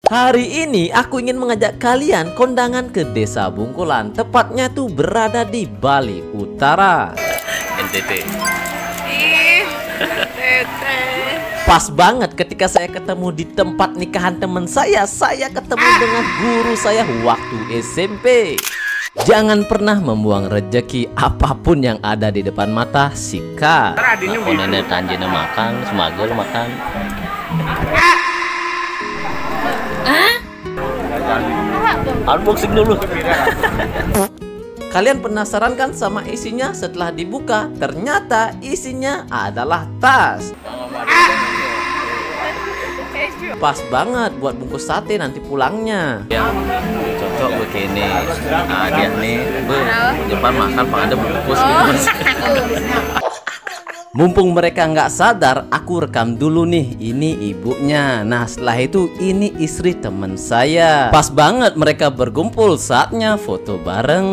Hari ini aku ingin mengajak kalian kondangan ke Desa Bungkulan. Tepatnya tuh berada di Bali Utara, NTT. Pas banget ketika saya ketemu di tempat nikahan teman saya ketemu dengan guru saya waktu SMP. Jangan pernah membuang rejeki, apapun yang ada di depan mata, sikat. Aku nenek tanjina makan, semagel makan. Unboxing dulu. Kalian penasaran kan sama isinya? Setelah dibuka, ternyata isinya adalah tas. Pas banget buat bungkus sate nanti pulangnya. Yang cocok begini. Nah, dia nih, depan makan ada bungkus gitu. Mumpung mereka nggak sadar, aku rekam dulu nih. Ini ibunya. Nah, setelah itu ini istri teman saya. Pas banget mereka berkumpul, saatnya foto bareng.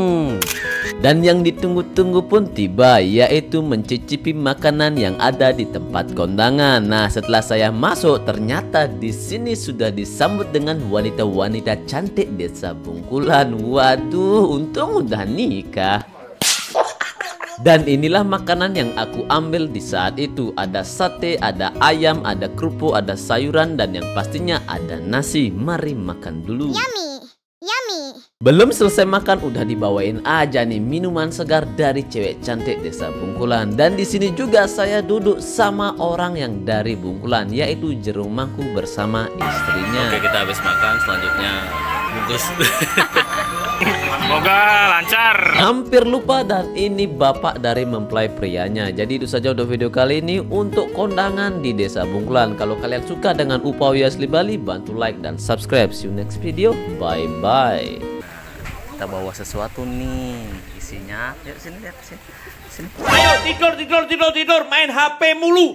Dan yang ditunggu-tunggu pun tiba, yaitu mencicipi makanan yang ada di tempat kondangan. Nah, setelah saya masuk, ternyata di sini sudah disambut dengan wanita-wanita cantik Desa Bungkulan. Waduh, untung udah nikah. Dan inilah makanan yang aku ambil di saat itu. Ada sate, ada ayam, ada kerupuk, ada sayuran, dan yang pastinya ada nasi. Mari makan dulu. Yummy, yummy. Belum selesai makan udah dibawain aja nih minuman segar dari cewek cantik Desa Bungkulan. Dan di sini juga saya duduk sama orang yang dari Bungkulan, yaitu Jerung Mangku bersama istrinya. Oke, kita habis makan, selanjutnya bungkus. Semoga lancar. Hampir lupa, dan ini bapak dari mempelai prianya. Jadi itu saja untuk video kali ini untuk kondangan di Desa Bungkulan. Kalau kalian suka dengan upaya asli Bali, bantu like dan subscribe. See you next video. Bye bye. Kita bawa sesuatu nih, isinya. Yuk sini lihat sini. Ayo tidur, main HP mulu.